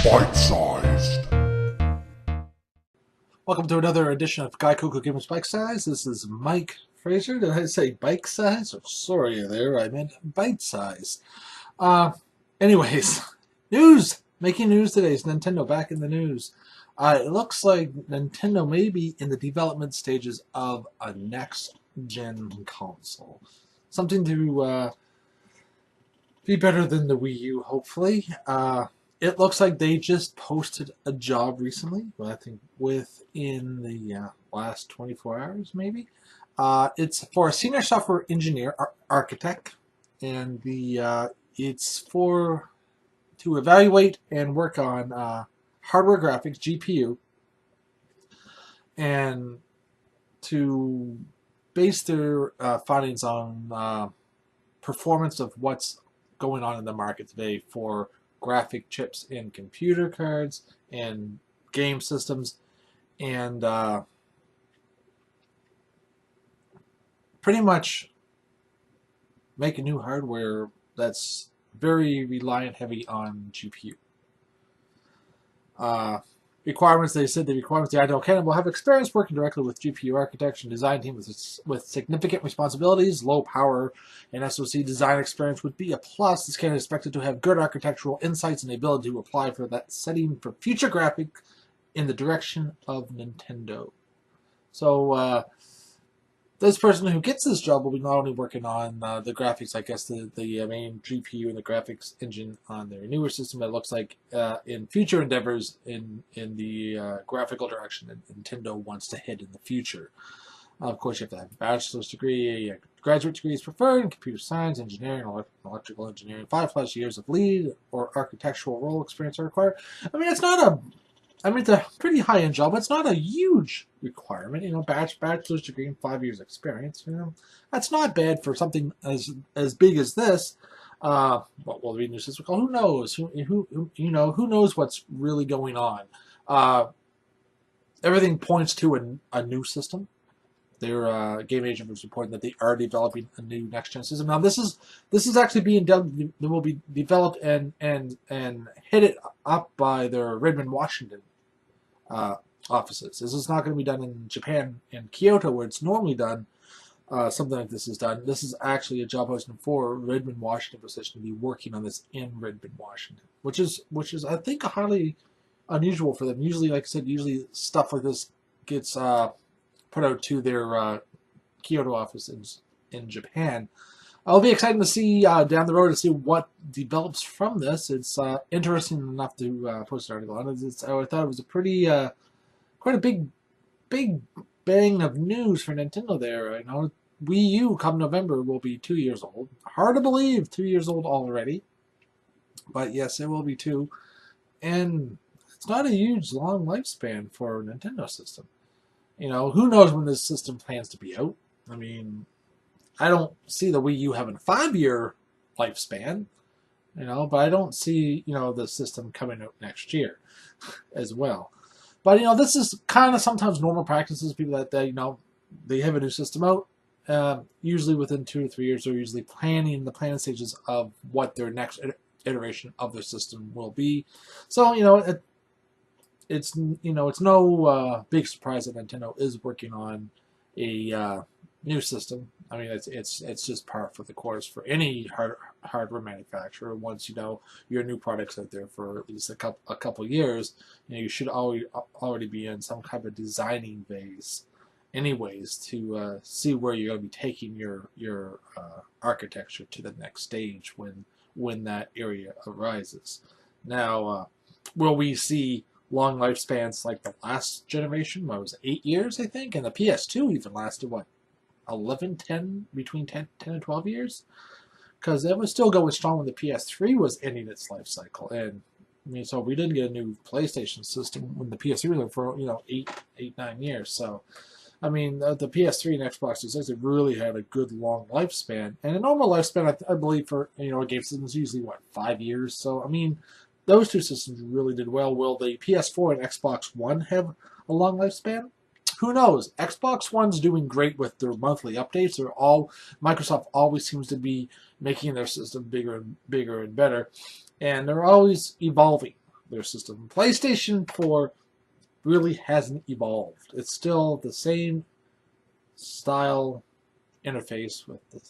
Bite-sized. Welcome to another edition of Gaikoku Gamers Bite-Sized. This is Mike Fraser. Did I say bite-sized? Oh, sorry there, I meant bite-sized. Anyways, news! Making news today is Nintendo back in the news. It looks like Nintendo may be in the development stages of a next-gen console. Something to be better than the Wii U, hopefully. It looks like they just posted a job recently, I think within the last 24 hours, maybe. It's for a senior software engineer, architect, and it's to evaluate and work on hardware graphics, GPU, and to base their findings on performance of what's going on in the market today for graphic chips in computer cards and game systems, and pretty much make a new hardware that's very reliant heavy on GPU. Requirements, they said the requirements, the ideal candidate will have experience working directly with GPU architecture and design team with significant responsibilities. Low power and SoC design experience would be a plus. This candidate is expected to have good architectural insights and the ability to apply for that setting for future graphic in the direction of Nintendo. So this person who gets this job will be not only working on the graphics, I guess the main GPU and the graphics engine on their newer system, but it looks like in future endeavors in the graphical direction that Nintendo wants to head in the future. Of course, you have to have a bachelor's degree, a graduate degree is preferred in computer science, engineering, electrical engineering. 5+ years of lead or architectural role experience are required. I mean, it's a pretty high-end job. It's not a huge requirement, bachelor's degree and 5 years experience. That's not bad for something as big as this. What will the new system call? Who knows? Who knows what's really going on? Everything points to a new system. Their game agent was reporting that they are developing a new next-gen system. Now, this is actually being done. It will be developed and headed up by their Redmond, Washington offices. This is not going to be done in Japan and Kyoto, where it's normally done. Something like this is done. This is actually a job posting for Redmond, Washington position to be working on this in Redmond, Washington, which is I think highly unusual for them. Usually, like I said, stuff like this gets put out to their Kyoto office in Japan. I'll be excited to see down the road to see what develops from this. It's interesting enough to post an article on it. I thought it was a pretty, quite a big bang of news for Nintendo there. Wii U come November will be 2 years old. Hard to believe, 2 years old already. But yes, it will be 2. And it's not a huge, long lifespan for a Nintendo system. Who knows when this system plans to be out? I mean, I don't see the Wii U having a 5-year lifespan, but I don't see, the system coming out next year as well. But, this is kind of sometimes normal practices. People that, they have a new system out. Usually within 2 or 3 years, they're usually planning the planning stages of what their next iteration of their system will be. So, it's no big surprise that Nintendo is working on a new system. I mean, it's just par for the course for any hardware manufacturer. Once your new product's out there for at least a couple years, you should already be in some kind of designing phase, anyways, to see where you're going to be taking your architecture to the next stage when that area arises. Now, will we see long lifespans like the last generation? What was it, 8 years, I think? And the PS2 even lasted, between 10 and 12 years? Because it was still going strong when the PS3 was ending its life cycle. And, so we didn't get a new PlayStation system when the PS3 was for, 9 years. So, the PS3 and Xbox 360 really had a good long lifespan. And a normal lifespan, I believe, for, a game system is usually, 5 years? So, those two systems really did well. Will the PS4 and Xbox One have a long lifespan? Who knows? Xbox One's doing great with their monthly updates. Microsoft always seems to be making their system bigger and bigger and better, and they're always evolving their system. PlayStation 4 really hasn't evolved. It's still the same style interface with the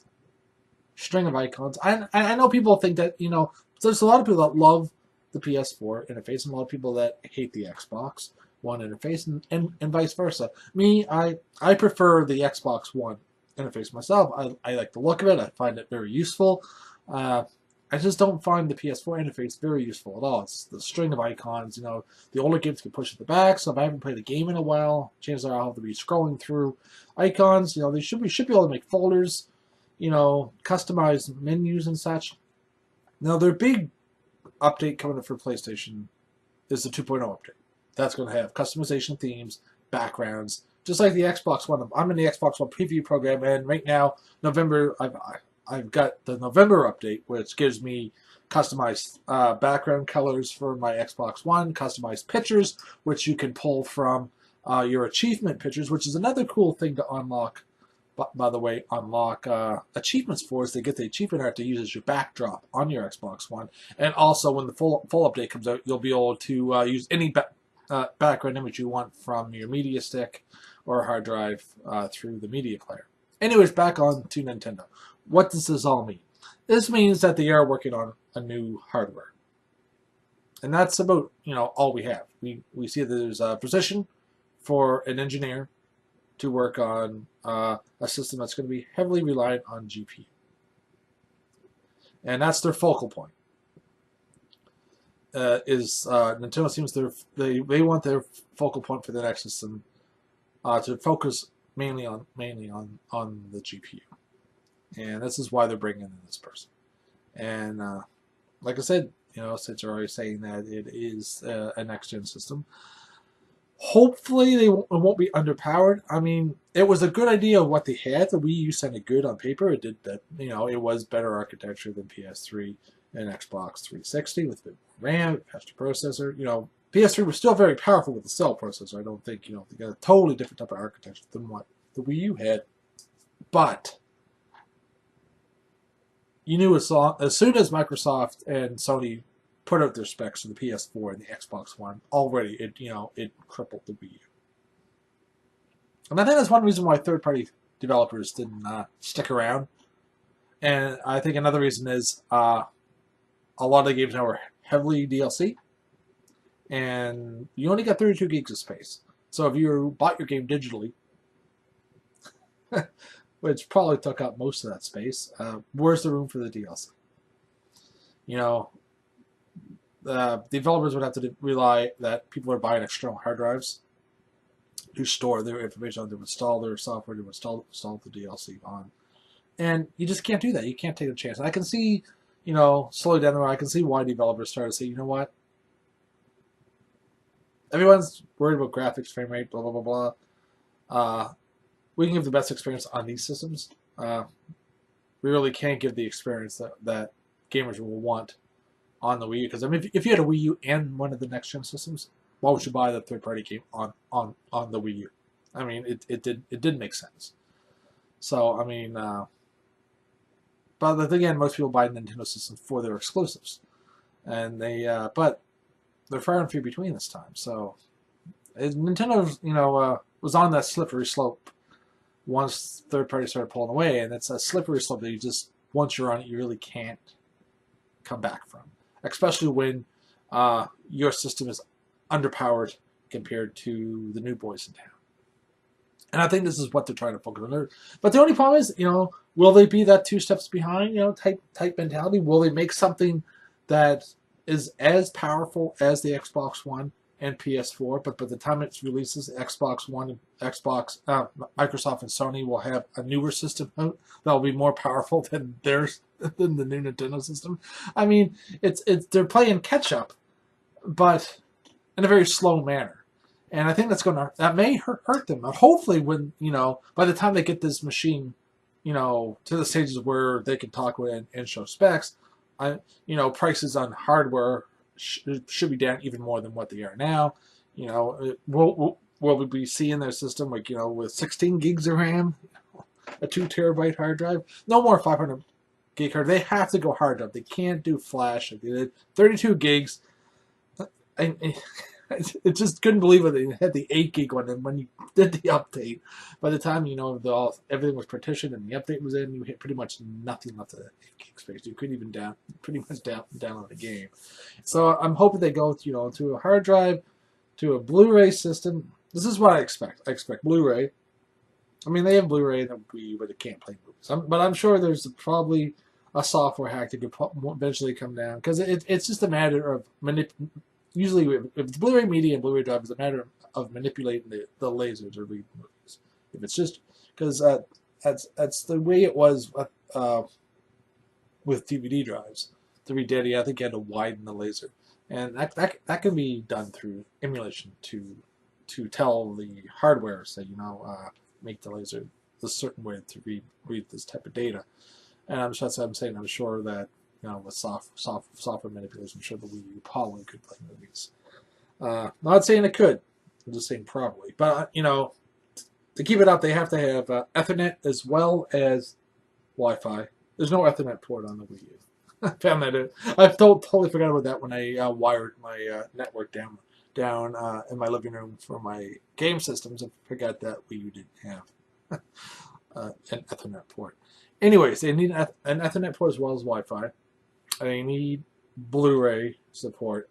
string of icons. I know people think that, there's a lot of people that love the PS4 interface and a lot of people that hate the Xbox One interface and vice versa. Me, I prefer the Xbox One interface myself. I like the look of it. I find it very useful. I just don't find the PS4 interface very useful at all. It's the string of icons. The older games can push at the back, so if I haven't played a game in a while, chances are I'll have to be scrolling through icons. We should be able to make folders, customize menus and such. Now, their big update coming up for PlayStation is the 2.0 update. That's going to have customization themes, backgrounds, just like the Xbox One. I'm in the Xbox One preview program, and right now, November, I've got the November update, which gives me customized background colors for my Xbox One, customized pictures, which you can pull from your achievement pictures, which is another cool thing to unlock. By the way, unlock achievements for is they get the achievement art to use as your backdrop on your Xbox One. And also, when the full update comes out, you'll be able to use any background image you want from your media stick or hard drive through the media player. Anyways, back on to Nintendo. What does this all mean? This means that they are working on a new hardware. And that's about, all we have. We see that there's a position for an engineer to work on a system that's going to be heavily reliant on GPU. And that's their focal point. Nintendo seems they want their focal point for the next system to focus mainly on the GPU. And this is why they're bringing in this person. And like I said, since you're already saying that it is a next-gen system, hopefully it won't be underpowered. I mean, it was a good idea of what they had. The Wii U sounded good on paper. It did that. It was better architecture than PS3 and Xbox 360 with a bit more RAM, faster processor. PS3 was still very powerful with the cell processor. I don't think, they got a totally different type of architecture than what the Wii U had. But you knew as soon as Microsoft and Sony put out their specs for the PS4 and the Xbox One, already it crippled the Wii U. And I think that's one reason why third-party developers didn't stick around. And I think another reason is a lot of the games now are heavily DLC, and you only got 32 gigs of space. So if you bought your game digitally, which probably took up most of that space, where's the room for the DLC? The developers would have to rely that people are buying external hard drives to store their information on, to install their software, to install the DLC on. And you just can't do that. You can't take a chance. And I can see, slowly down the road, I can see why developers started to say, you know what? Everyone's worried about graphics, frame rate, blah, blah, blah, blah. We can give the best experience on these systems. We really can't give the experience that gamers will want on the Wii U. Because if you had a Wii U and one of the next-gen systems, why would you buy the third-party game on the Wii U? I mean, it didn't make sense. So, I mean, but again, most people buy Nintendo systems for their exclusives. And but they're far and few between this time. So, Nintendo, was on that slippery slope once third parties started pulling away, and it's a slippery slope that once you're on it, you really can't come back from. Especially when your system is underpowered compared to the new boys in town. And I think this is what they're trying to focus on. But the only problem is, will they be that 2 steps behind, type mentality? Will they make something that is as powerful as the Xbox One and PS4, but by the time it releases, Xbox One, Microsoft and Sony will have a newer system out that will be more powerful than theirs, than the new Nintendo system? I mean, they're playing catch up, but in a very slow manner, and I think that may hurt them. But hopefully, when by the time they get this machine, to the stages where they can talk with and show specs, prices on hardware should be down even more than what they are now. will we be seeing their system like, with 16 gigs of RAM, a 2 terabyte hard drive? No more 500 gig hard. They have to go hard drive. They can't do flash. They did 32 gigs. I just couldn't believe it. They had the 8 gig one, and when you did the update, by the time everything was partitioned and the update was in, you hit pretty much nothing left of that 8 gig space. You couldn't even download the game. So I'm hoping they go to a hard drive, to a Blu-ray system. This is what I expect. I expect Blu-ray. I mean, they have Blu-ray in the Wii U, but it can't play movies. But I'm sure there's probably a software hack that could eventually come down, because it's just a matter of usually, if it's Blu-ray media and Blu-ray drive, it's a matter of manipulating the lasers or read movies. If it's just because that's the way it was with DVD drives. To read data, I think you had to widen the laser, and that can be done through emulation to tell the hardware, say, make the laser this certain way to read this type of data. And I'm sure that with software manipulation, I'm sure the Wii U probably could play movies. Not saying it could, I'm just saying probably. But to keep it up, they have to have Ethernet as well as Wi-Fi. There's no Ethernet port on the Wii U. I found that out. I totally forgot about that when I wired my network down in my living room for my game systems. I forgot that Wii U didn't have an Ethernet port. Anyways, they need an Ethernet port as well as Wi-Fi. They need Blu-ray support.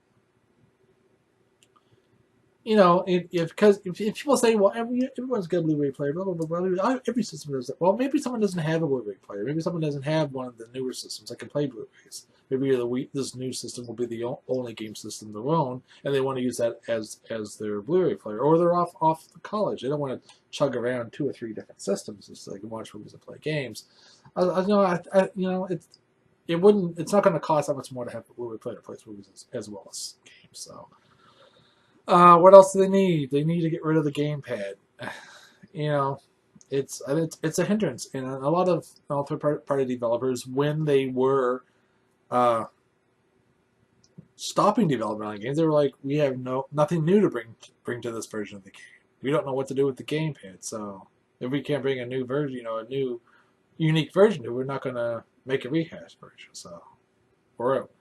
Because if people say, well, everyone's got a Blu-ray player, blah, blah, blah, blah, every system does that. Well, maybe someone doesn't have a Blu-ray player. Maybe someone doesn't have one of the newer systems that can play Blu-rays. Maybe this new system will be the only game system they'll own, and they want to use that as their Blu-ray player. Or they're off to college. They don't want to chug around 2 or 3 different systems just so they can watch movies and play games. It's not going to cost that much more to have a Blu-ray player that plays movies as well as games. So, what else do they need? They need to get rid of the gamepad. It's a hindrance, and a lot of third-party developers, when they were stopping development on games, they were like, we have nothing new to bring to this version of the game. We don't know what to do with the gamepad. So if we can't bring a new version, a new unique version to it, we're not going to make a rehash version. So we're out.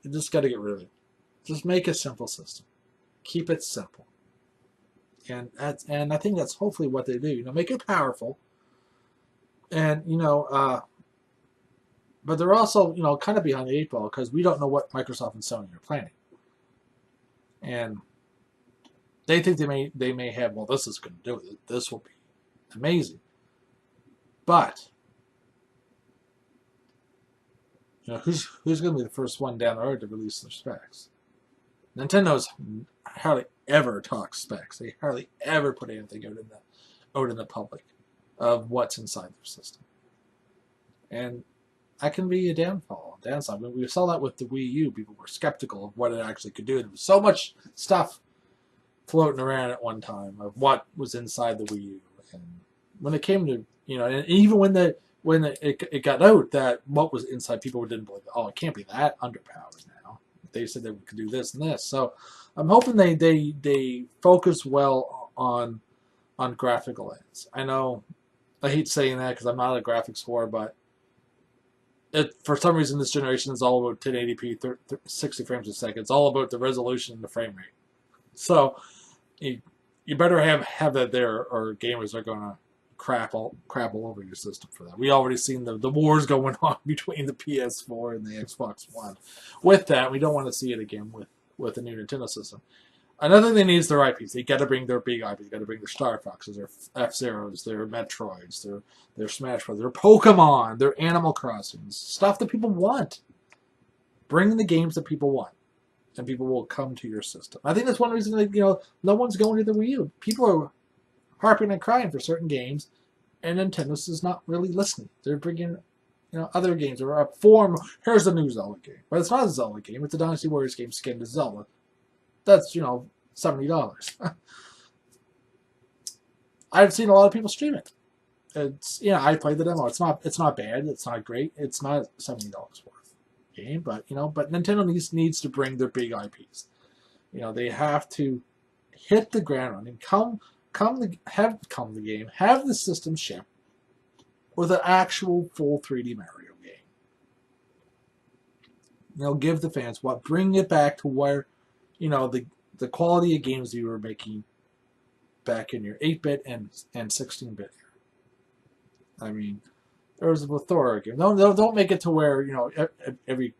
You just got to get rid of it. Just make a simple system. Keep it simple. And I think that's hopefully what they do. Make it powerful. And but they're also kind of behind the 8 ball, because we don't know what Microsoft and Sony are planning. And they think they may have, well, this is going to do it. This will be amazing. But who's going to be the first one down the road to release their specs? Nintendo's hardly ever talks specs. They hardly ever put anything out in the public of what's inside their system. And that can be a downside. When we saw that with the Wii U, people were skeptical of what it actually could do. There was so much stuff floating around at one time of what was inside the Wii U. And when it came to, and even when it got out that what was inside, people didn't believe it. Oh, it can't be that underpowered now. They said they could do this and this. So I'm hoping they focus well on graphical aids. I know I hate saying that because I'm not a graphics whore, but for some reason this generation is all about 1080p, 60 frames a second. It's all about the resolution and the frame rate. So you better have that there, or gamers are going to crap all over your system for that. We already seen the wars going on between the PS4 and the Xbox One. With that, we don't want to see it again with the new Nintendo system. Another thing they need is their IPs. They got to bring their big IPs. They got to bring their Star Foxes, their F-Zeros, their Metroids, their Smash Bros, their Pokemon, their Animal Crossings, stuff that people want. Bring the games that people want, and people will come to your system. I think that's one reason that no one's going to the Wii U. People are harping and crying for certain games, and Nintendo's is not really listening. They're bringing other games, or a form. Here's a new Zelda game, but it's not a Zelda game. It's a Dynasty Warriors game skinned as Zelda. That's $70. I've seen a lot of people stream it. It's I played the demo. It's not bad. It's not great. It's not $70 worth game, but but Nintendo needs to bring their big IPs. They have to hit the ground running. Have the system ship with an actual full 3D Mario game. Give the fans what, bring it back to where, the quality of games you were making back in your 8-bit and 16-bit era. I mean, there was a plethora of games. Don't make it to where, every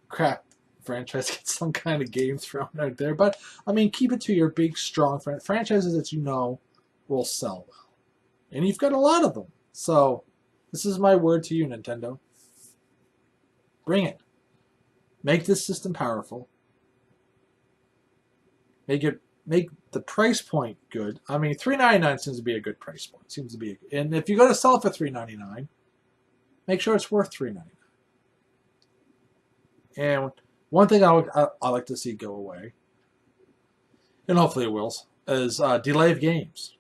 crap franchise gets some kind of game thrown out there. But, I mean, keep it to your big, strong franchises that will sell well. And you've got a lot of them. So, this is my word to you, Nintendo. Bring it. Make this system powerful. Make the price point good. I mean, $3.99 seems to be a good price point. And if you're going to sell it for $3.99, make sure it's worth $3.99. And one thing I like to see go away, and hopefully it will, is delay of games.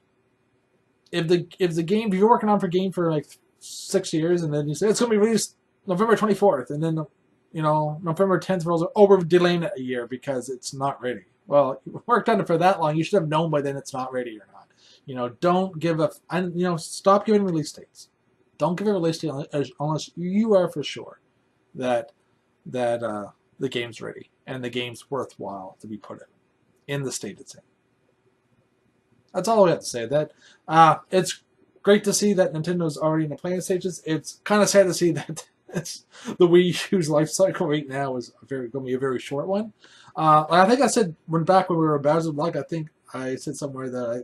If the game you're working on for like 6 years, and then you say it's going to be released November 24th, and then November 10th rolls over, delaying it a year because it's not ready. Well, you worked on it for that long. You should have known by then it's not ready or not. Don't give stop giving release dates. Don't give a release date unless you are for sure that the game's ready and the game's worthwhile to be put in the state it's in. That's all I have to say. That it's great to see that Nintendo's already in the planning stages. It's kind of sad to see that the Wii U's life cycle right now is going to be a very short one. I think I said back when we were Bowser's Block, I think I said somewhere that I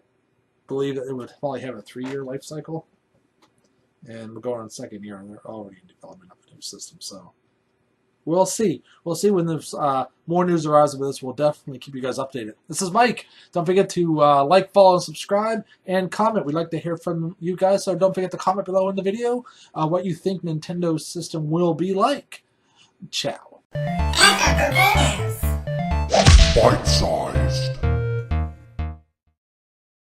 believe that it would probably have a 3-year life cycle. And we're going on the 2nd year, and they're already in development of a new system. So we'll see. We'll see when there's more news arises with this. We'll definitely keep you guys updated. This is Mike. Don't forget to like, follow, and subscribe, and comment. We'd like to hear from you guys, so don't forget to comment below in the video what you think Nintendo's system will be like. Ciao. Bytesized.